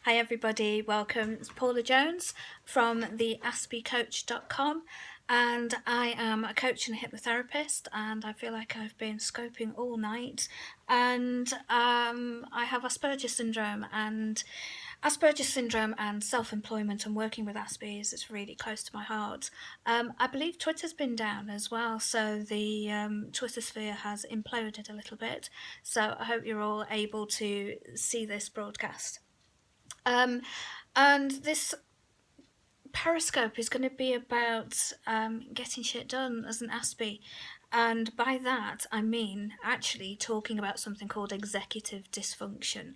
Hi everybody, welcome. It's Paula Jones from the Aspergers.com, and I am a coach and a hypnotherapist, and I feel like I've been scoping all night, and I have Asperger's syndrome, and self-employment and working with Asperger's is really close to my heart. I believe Twitter's been down as well, so the Twitter sphere has imploded a little bit, so I hope you're all able to see this broadcast. And this Periscope is going to be about getting shit done as an Aspie. And by that, I mean actually talking about something called executive dysfunction.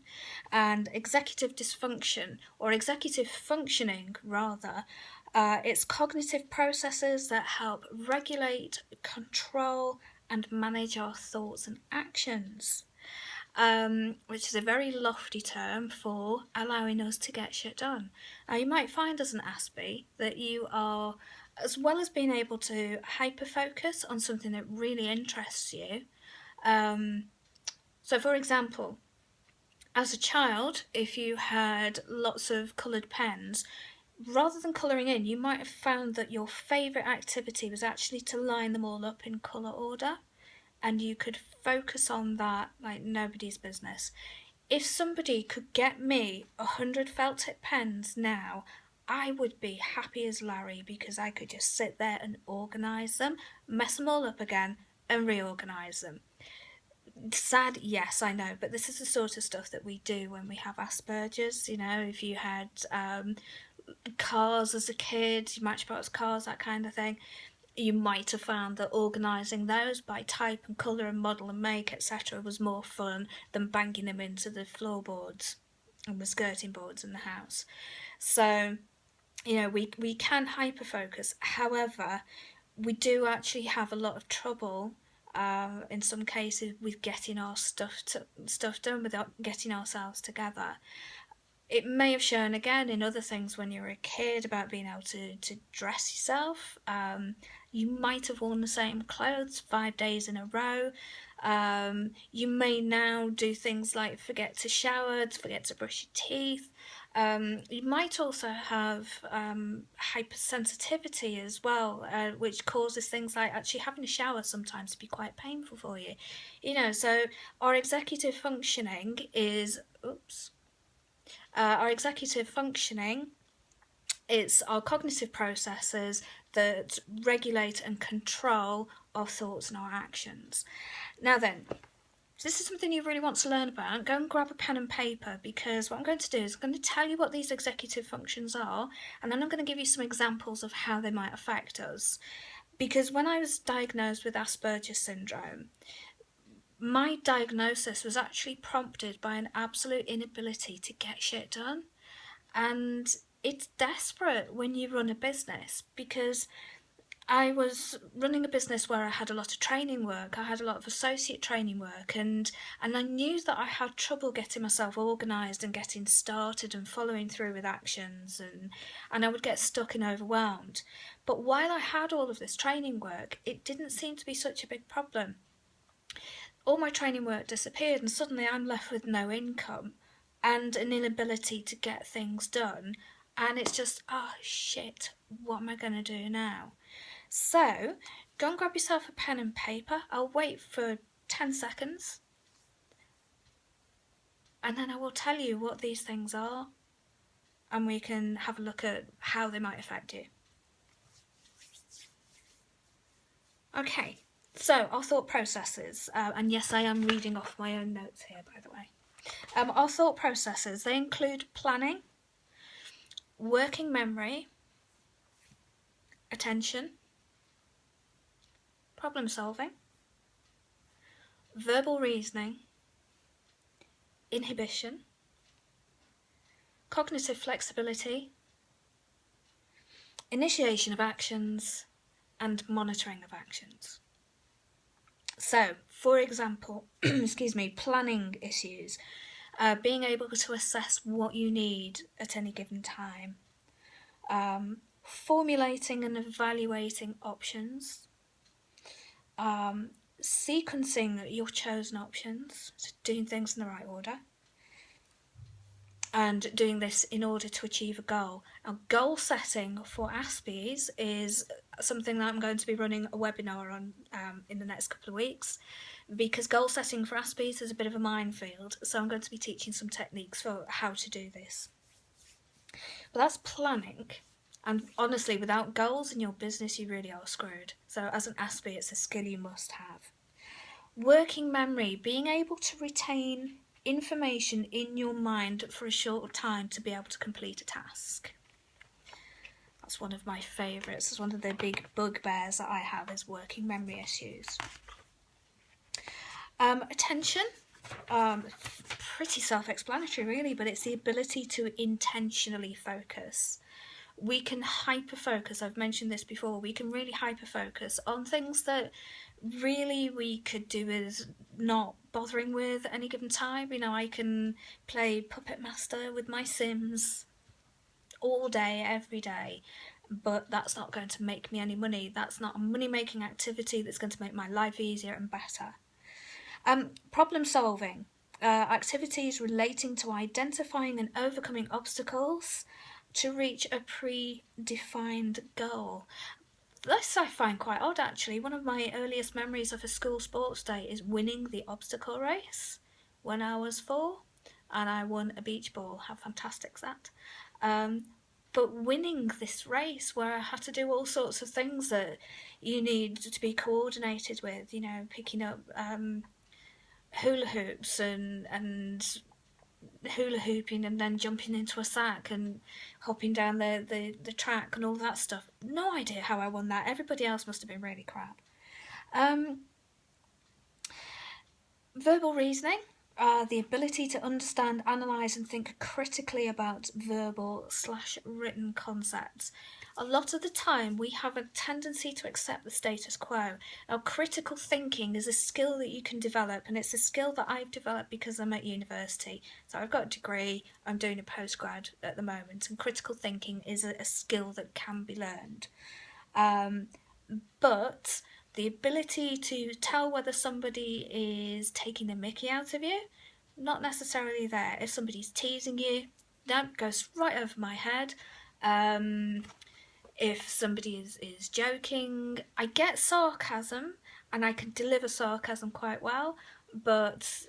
And executive dysfunction, or executive functioning rather, it's cognitive processes that help regulate, control, and manage our thoughts and actions. Which is a very lofty term for allowing us to get shit done. Now, you might find as an Aspie that you are, as well as being able to hyper-focus on something that really interests you. So, for example, as a child, if you had lots of coloured pens, rather than colouring in, you might have found that your favourite activity was actually to line them all up in colour order. And you could focus on that like nobody's business. If somebody could get me 100 felt tip pens now, I would be happy as Larry because I could just sit there and organise them, mess them all up again, and reorganise them. Sad, yes, I know, but this is the sort of stuff that we do when we have Asperger's. You know, if you had cars as a kid, Matchbox cars, that kind of thing, you might have found that organising those by type and colour and model and make, etc., was more fun than banging them into the floorboards and the skirting boards in the house. So, you know, we can hyper-focus. However, we do actually have a lot of trouble in some cases with getting our stuff done, without getting ourselves together. It may have shown again in other things when you were a kid about being able to dress yourself. You might have worn the same clothes 5 days in a row. You may now do things like forget to shower, forget to brush your teeth. You might also have hypersensitivity as well, which causes things like actually having a shower sometimes to be quite painful for you. You know, so our executive functioning is, our executive functioning, it's our cognitive processes that regulate and control our thoughts and our actions. Now then, if this is something you really want to learn about, go and grab a pen and paper, because what I'm going to do is I'm going to tell you what these executive functions are, and then I'm going to give you some examples of how they might affect us. Because when I was diagnosed with Asperger's syndrome, my diagnosis was actually prompted by an absolute inability to get shit done. And it's desperate when you run a business, because I was running a business where I had a lot of training work, I had a lot of associate training work, and I knew that I had trouble getting myself organised and getting started and following through with actions, and I would get stuck and overwhelmed. But while I had all of this training work, it didn't seem to be such a big problem. All my training work disappeared, and suddenly I'm left with no income and an inability to get things done, and it's just, oh shit, what am I going to do now? So go and grab yourself a pen and paper. I'll wait for 10 seconds, and then I will tell you what these things are, and we can have a look at how they might affect you. Okay, so our thought processes, and yes, I am reading off my own notes here, by the way. Our thought processes, they include planning, working memory, attention, problem solving, verbal reasoning, inhibition, cognitive flexibility, initiation of actions, and monitoring of actions. So, for example, planning issues, being able to assess what you need at any given time, formulating and evaluating options, sequencing your chosen options, so doing things in the right order, and doing this in order to achieve a goal. Now, goal setting for Aspergers is something that I'm going to be running a webinar on in the next couple of weeks, because goal setting for Aspergers is a bit of a minefield, so I'm going to be teaching some techniques for how to do this. But that's planning, and honestly, without goals in your business, you really are screwed. So as an Asperger, it's a skill you must have. Working memory, being able to retain information in your mind for a short time to be able to complete a task. That's one of my favourites. It's one of the big bugbears that I have, is working memory issues. Attention, pretty self-explanatory really, but it's the ability to intentionally focus. We can hyper-focus, I've mentioned this before, we can really hyper-focus on things that really we could do with not bothering with at any given time. You know, I can play Puppet Master with my Sims all day, every day, but that's not going to make me any money. That's not a money-making activity that's going to make my life easier and better. Problem solving, activities relating to identifying and overcoming obstacles to reach a predefined goal. This I find quite odd, actually. One of my earliest memories of a school sports day is winning the obstacle race when I was 4, and I won a beach ball. How fantastic is that? But winning this race where I had to do all sorts of things that you need to be coordinated with, you know, picking up hula hoops and hula hooping and then jumping into a sack and hopping down the track and all that stuff. No idea how I won that. Everybody else must have been really crap. Verbal reasoning, the ability to understand, analyse and think critically about verbal/written concepts. A lot of the time we have a tendency to accept the status quo. Now, critical thinking is a skill that you can develop, and it's a skill that I've developed because I'm at university. So I've got a degree, I'm doing a postgrad at the moment, and critical thinking is a skill that can be learned. But the ability to tell whether somebody is taking the mickey out of you, not necessarily there. If somebody's teasing you, that goes right over my head. If somebody is joking, I get sarcasm and I can deliver sarcasm quite well, but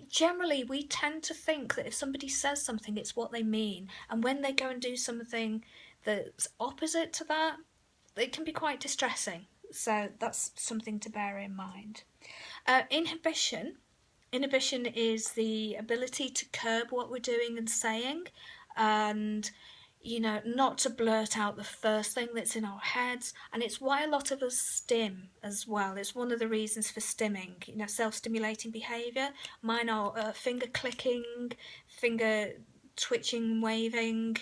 generally we tend to think that if somebody says something, it's what they mean, and when they go and do something that's opposite to that, it can be quite distressing. So that's something to bear in mind. Inhibition is the ability to curb what we're doing and saying, and you know, not to blurt out the first thing that's in our heads. And it's why a lot of us stim as well. It's one of the reasons for stimming, you know, self-stimulating behaviour. Mine are finger clicking, finger twitching, waving,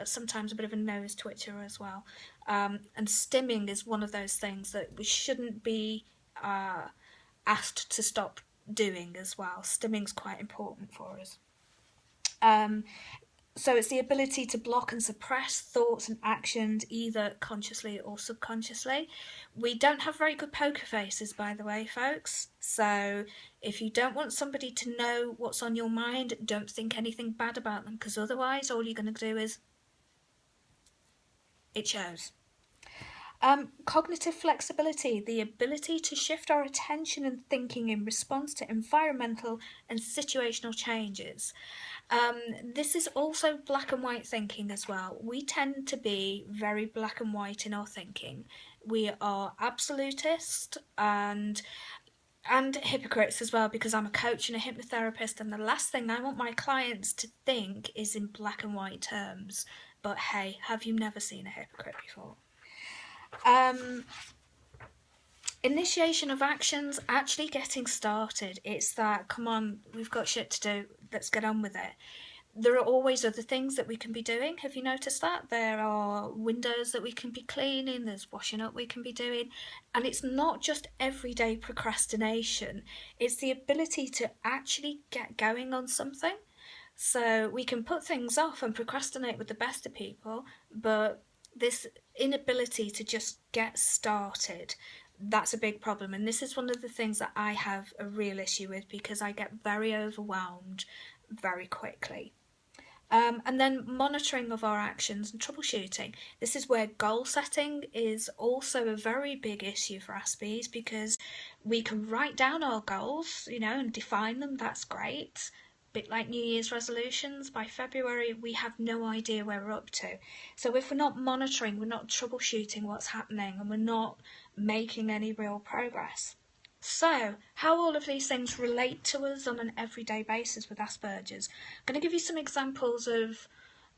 sometimes a bit of a nose twitcher as well. And stimming is one of those things that we shouldn't be asked to stop doing as well. Stimming's quite important for us. So it's the ability to block and suppress thoughts and actions, either consciously or subconsciously. We don't have very good poker faces, by the way, folks. So if you don't want somebody to know what's on your mind, don't think anything bad about them, because otherwise all you're going to do is it shows. Cognitive flexibility, the ability to shift our attention and thinking in response to environmental and situational changes. This is also black and white thinking as well. We tend to be very black and white in our thinking. We are absolutist and hypocrites as well, because I'm a coach and a hypnotherapist, and the last thing I want my clients to think is in black and white terms. But hey, have you never seen a hypocrite before? Initiation of actions, actually getting started. It's that, come on, we've got shit to do, let's get on with it. There are always other things that we can be doing. Have you noticed that? There are windows that we can be cleaning, there's washing up we can be doing, and it's not just everyday procrastination, it's the ability to actually get going on something. So we can put things off and procrastinate with the best of people, but this inability to just get started, that's a big problem. And this is one of the things that I have a real issue with, because I get very overwhelmed very quickly. And then monitoring of our actions and troubleshooting. This is where goal setting is also a very big issue for Aspies, because we can write down our goals, and define them. That's great. Bit like New Year's resolutions, by February we have no idea where we're up to. So if we're not monitoring, we're not troubleshooting what's happening, and we're not making any real progress. So, how all of these things relate to us on an everyday basis with Asperger's. I'm going to give you some examples of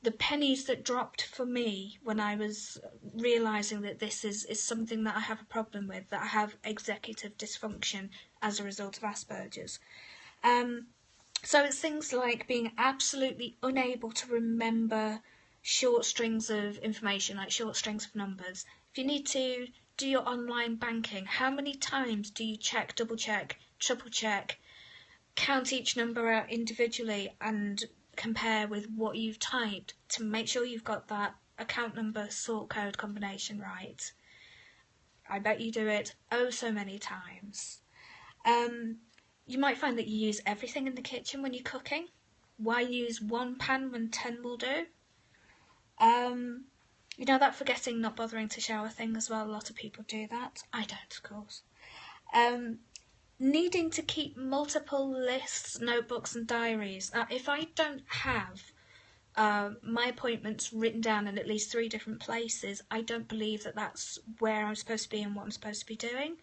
the pennies that dropped for me when I was realising that this is something that I have a problem with, that I have executive dysfunction as a result of Asperger's. So it's things like being absolutely unable to remember short strings of information, like short strings of numbers. If you need to do your online banking, how many times do you check, double check, triple check, count each number out individually and compare with what you've typed to make sure you've got that account number, sort code combination right? I bet you do it oh so many times. You might find that you use everything in the kitchen when you're cooking. Why use one pan when 10 will do? That forgetting, not bothering to shower thing as well. A lot of people do that. I don't, of course. Needing to keep multiple lists, notebooks and diaries. Now, if I don't have my appointments written down in at least 3 different places, I don't believe that that's where I'm supposed to be and what I'm supposed to be doing.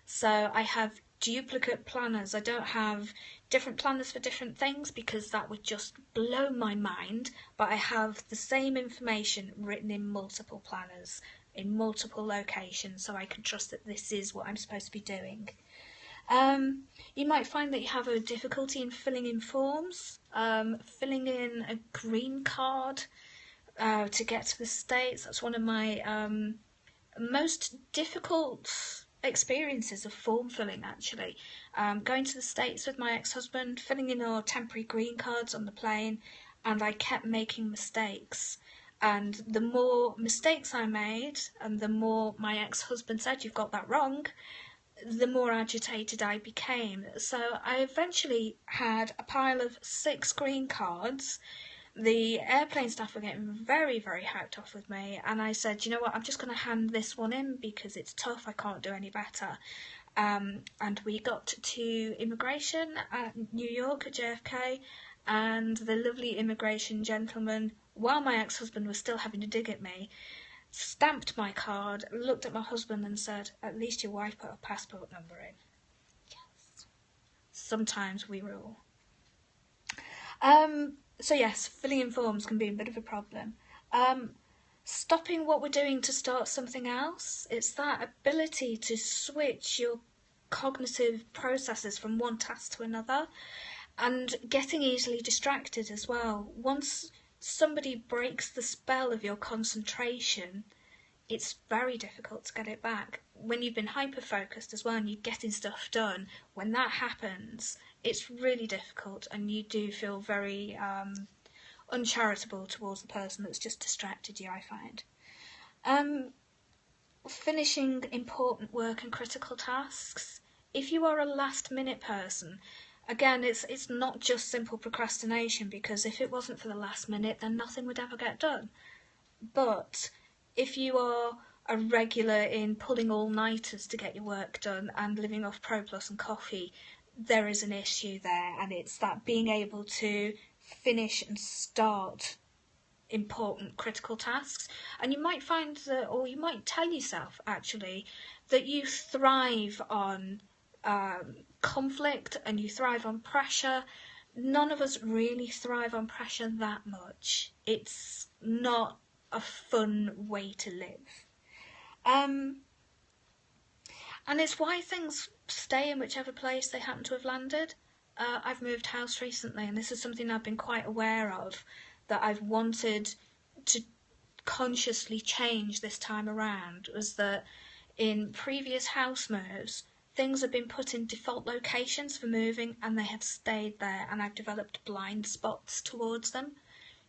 So I have duplicate planners. I don't have different planners for different things because that would just blow my mind, but I have the same information written in multiple planners in multiple locations, so I can trust that this is what I'm supposed to be doing. You might find that you have a difficulty in filling in forms, filling in a green card to get to the States. That's one of my most difficult experiences of form filling, actually. Going to the States with my ex-husband, filling in our temporary green cards on the plane, and I kept making mistakes. And the more mistakes I made, and the more my ex-husband said, "You've got that wrong," the more agitated I became. So I eventually had a pile of 6 green cards. The airplane staff were getting very, very hacked off with me, and I said, "You know what, I'm just going to hand this one in because it's tough, I can't do any better." And we got to immigration at New York at JFK, and the lovely immigration gentleman, while my ex-husband was still having to dig at me, stamped my card, looked at my husband and said, "At least your wife put a passport number in." Yes. Sometimes we rule. So yes, filling in forms can be a bit of a problem. Stopping what we're doing to start something else. It's that ability to switch your cognitive processes from one task to another, and getting easily distracted as well. Once somebody breaks the spell of your concentration, it's very difficult to get it back. When you've been hyper-focused as well and you're getting stuff done, when that happens, it's really difficult and you do feel very uncharitable towards the person that's just distracted you, I find. Finishing important work and critical tasks. If you are a last-minute person, again, it's not just simple procrastination, because if it wasn't for the last minute, then nothing would ever get done. But if you are a regular in pulling all-nighters to get your work done and living off Pro Plus and coffee, there is an issue there, and it's that being able to finish and start important critical tasks. And you might find that, or you might tell yourself actually, that you thrive on conflict and you thrive on pressure. None of us really thrive on pressure that much. It's not a fun way to live. And it's why things stay in whichever place they happen to have landed. I've moved house recently, and this is something I've been quite aware of, that I've wanted to consciously change this time around, was that in previous house moves, things have been put in default locations for moving and they have stayed there, and I've developed blind spots towards them.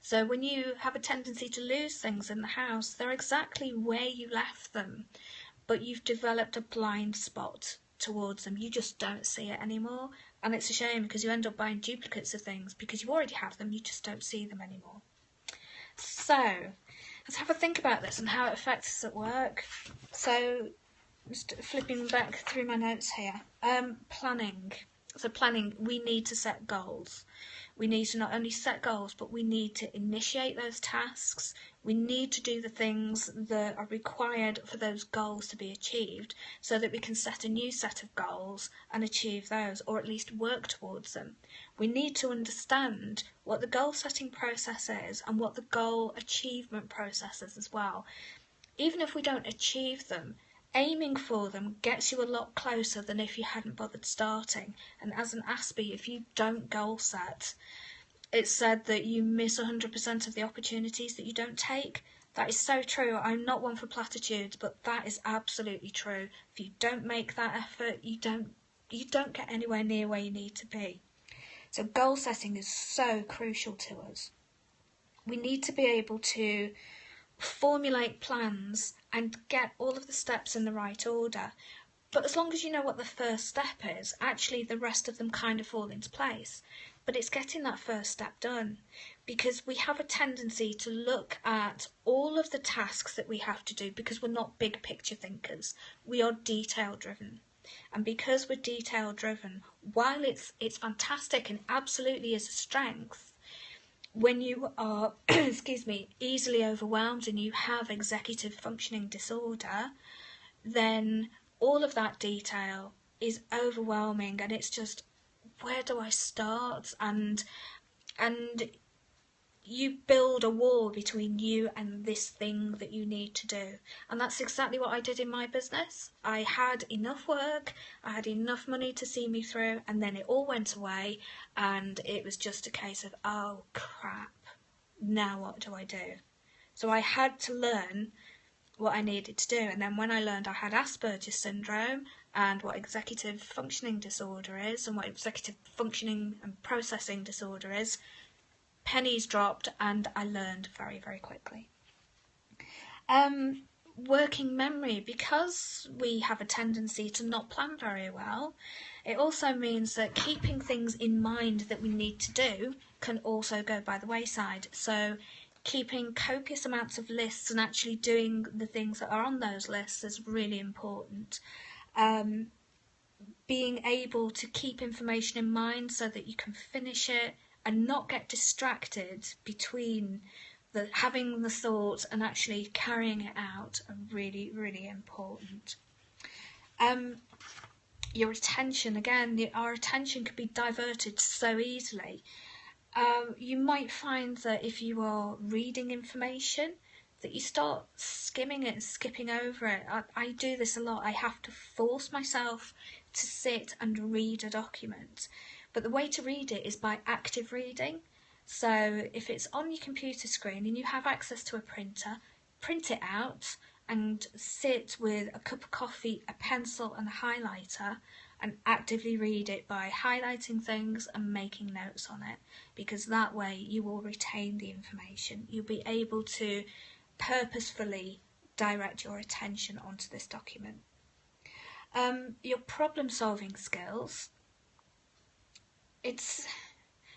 So when you have a tendency to lose things in the house, they're exactly where you left them, but you've developed a blind spot towards them. You just don't see it anymore, And it's a shame because you end up buying duplicates of things because you already have them, you just don't see them anymore. So, let's have a think about this and how it affects us at work. So, just flipping back through my notes here. Planning. So planning, we need to set goals. We need to not only set goals, but we need to initiate those tasks. We need to do the things that are required for those goals to be achieved so that we can set a new set of goals and achieve those, or at least work towards them. We need to understand what the goal setting process is and what the goal achievement process is as well. Even if we don't achieve them, aiming for them gets you a lot closer than if you hadn't bothered starting. And as an Aspie, if you don't goal set, it's said that you miss 100% of the opportunities that you don't take. That is so true. I'm not one for platitudes, but that is absolutely true. If you don't make that effort, you don't get anywhere near where you need to be. So goal setting is so crucial to us. We need to be able to formulate plans and get all of the steps in the right order. But as long as you know what the first step is, actually the rest of them kind of fall into place. But it's getting that first step done, because we have a tendency to look at all of the tasks that we have to do because we're not big picture thinkers. We are detail driven. And because we're detail driven, while it's fantastic and absolutely is a strength, when you are, easily overwhelmed and you have executive functioning disorder, then all of that detail is overwhelming and it's just, where do I start? And you build a wall between you and this thing that you need to do. And that's exactly what I did in my business. I had enough work, I had enough money to see me through, and then it all went away, and it was just a case of, oh crap, now what do I do? So I had to learn what I needed to do. And then when I learned I had Aspergers syndrome and what executive functioning disorder is and what executive functioning and processing disorder is, pennies dropped and I learned very, very quickly. Working memory, because we have a tendency to not plan very well, it also means that keeping things in mind that we need to do can also go by the wayside. So keeping copious amounts of lists and actually doing the things that are on those lists is really important. Being able to keep information in mind so that you can finish it and not get distracted between having the thought and actually carrying it out are really, really important. Your attention, again, our attention can be diverted so easily. You might find that if you are reading information, that you start skimming it and skipping over it. I do this a lot. I have to force myself to sit and read a document. But the way to read it is by active reading. So if it's on your computer screen and you have access to a printer, print it out and sit with a cup of coffee, a pencil and a highlighter and actively read it by highlighting things and making notes on it, because that way you will retain the information. You'll be able to purposefully direct your attention onto this document. Your problem-solving skills, it's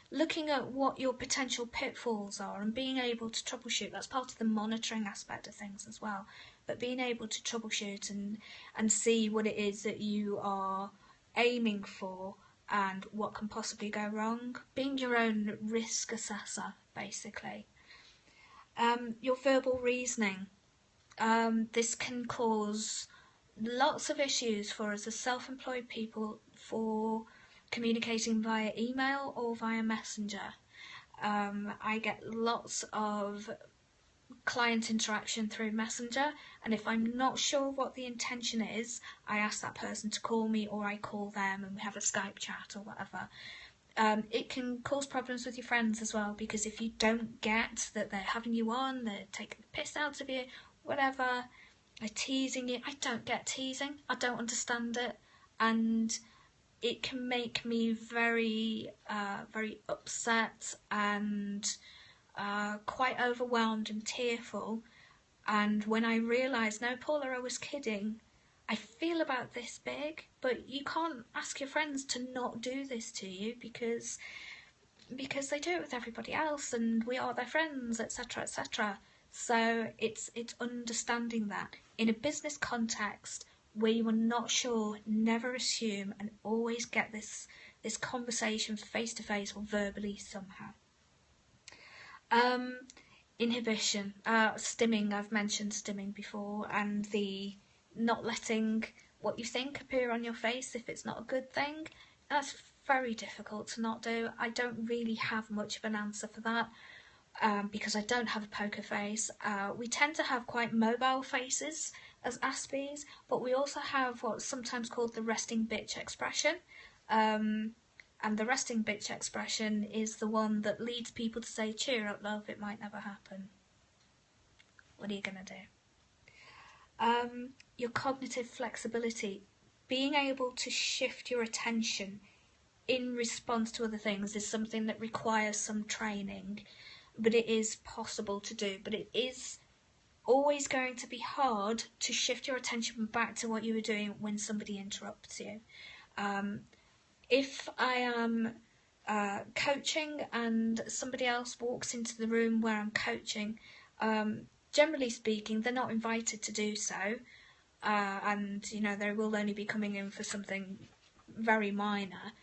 looking at what your potential pitfalls are and being able to troubleshoot. That's part of the monitoring aspect of things as well, but being able to troubleshoot and see what it is that you are aiming for and what can possibly go wrong. Being your own risk assessor, basically. Your verbal reasoning. This can cause lots of issues for us as self-employed people for communicating via email or via messenger. I get lots of client interaction through messenger, and if I'm not sure what the intention is, I ask that person to call me or I call them and we have a Skype chat or whatever. It can cause problems with your friends as well, because if you don't get that they're having you on, they're taking the piss out of you, whatever, they're teasing you. I don't get teasing, I don't understand it, and it can make me very, very upset and quite overwhelmed and tearful. And when I realise, no, Paula, I was kidding, I feel about this big, but you can't ask your friends to not do this to you because they do it with everybody else and we are their friends, etc., etc. So it's understanding that in a business context where you are not sure, never assume, and always get this conversation face to face or verbally somehow. Inhibition, stimming. I've mentioned stimming before, and the not letting what you think appear on your face if it's not a good thing. That's very difficult to not do. I don't really have much of an answer for that because I don't have a poker face. We tend to have quite mobile faces as Aspies, but we also have what's sometimes called the resting bitch expression. And the resting bitch expression is the one that leads people to say, cheer up, love, it might never happen. What are you going to do? Your cognitive flexibility, being able to shift your attention in response to other things is something that requires some training, but it is possible to do. But it is always going to be hard to shift your attention back to what you were doing when somebody interrupts you. If I am coaching and somebody else walks into the room where I'm coaching, generally speaking, they're not invited to do so, and they will only be coming in for something very minor.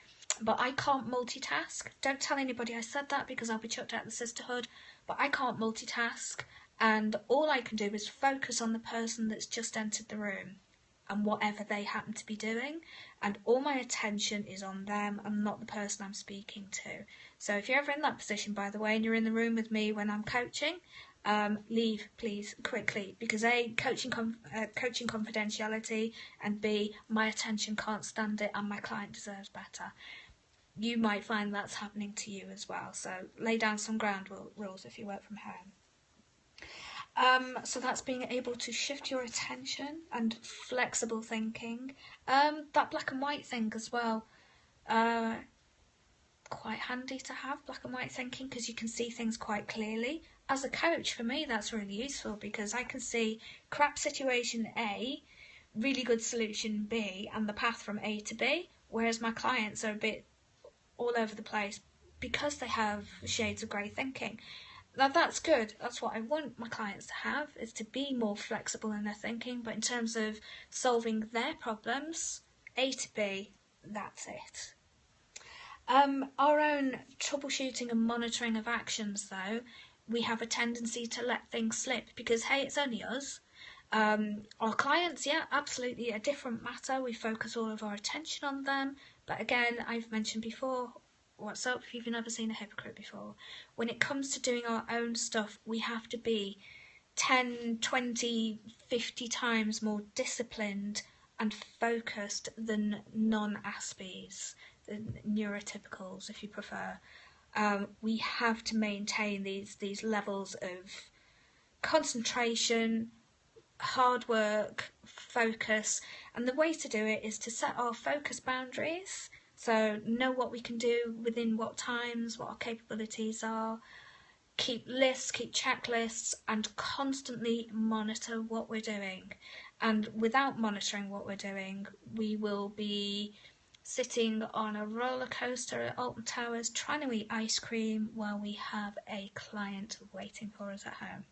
But I can't multitask. Don't tell anybody I said that because I'll be chucked out of the sisterhood. But I can't multitask, and all I can do is focus on the person that's just entered the room and whatever they happen to be doing, and all my attention is on them and not the person I'm speaking to. So if you're ever in that position, by the way, and you're in the room with me when I'm coaching, leave please quickly, because A, coaching confidentiality, and B, my attention can't stand it and my client deserves better. You might find that's happening to you as well, so lay down some ground rules if you work from home. So that's being able to shift your attention and flexible thinking. That black and white thing as well. Quite handy to have black and white thinking because you can see things quite clearly. As a coach, for me, that's really useful because I can see crap situation A, really good solution B, and the path from A to B, whereas my clients are a bit all over the place because they have shades of grey thinking. Now that's good, that's what I want my clients to have, is to be more flexible in their thinking, but in terms of solving their problems, A to B, that's it. Our own troubleshooting and monitoring of actions though, we have a tendency to let things slip because hey, it's only us. Our clients, yeah, absolutely a different matter, we focus all of our attention on them, but again, I've mentioned before, what's up if you've never seen a hypocrite before? When it comes to doing our own stuff, we have to be 10, 20, 50 times more disciplined and focused than non-Aspies, the neurotypicals if you prefer. We have to maintain these levels of concentration, hard work, focus, and the way to do it is to set our focus boundaries. So know what we can do within what times, what our capabilities are, keep lists, keep checklists, and constantly monitor what we're doing. And without monitoring what we're doing, we will be sitting on a roller coaster at Alton Towers trying to eat ice cream while we have a client waiting for us at home.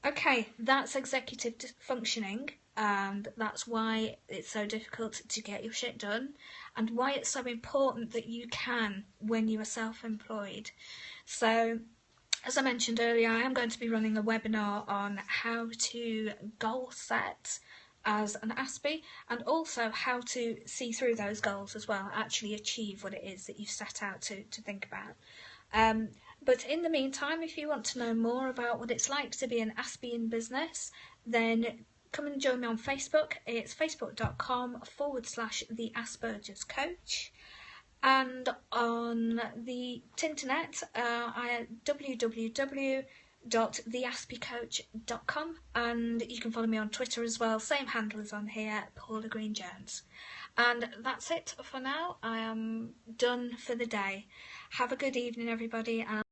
Okay, that's executive functioning, and that's why it's so difficult to get your shit done, and why it's so important that you can when you are self-employed. So, as I mentioned earlier, I am going to be running a webinar on how to goal set as an Aspie, and also how to see through those goals as well, actually achieve what it is that you've set out to think about. But in the meantime, if you want to know more about what it's like to be an Aspie in business, then come and join me on Facebook. It's facebook.com/the Aspergers Coach. And on the Tinternet, I www.theaspiecoach.com, and you can follow me on Twitter as well. Same handle as on here, Paula Green Jones. And that's it for now. I am done for the day. Have a good evening, everybody. And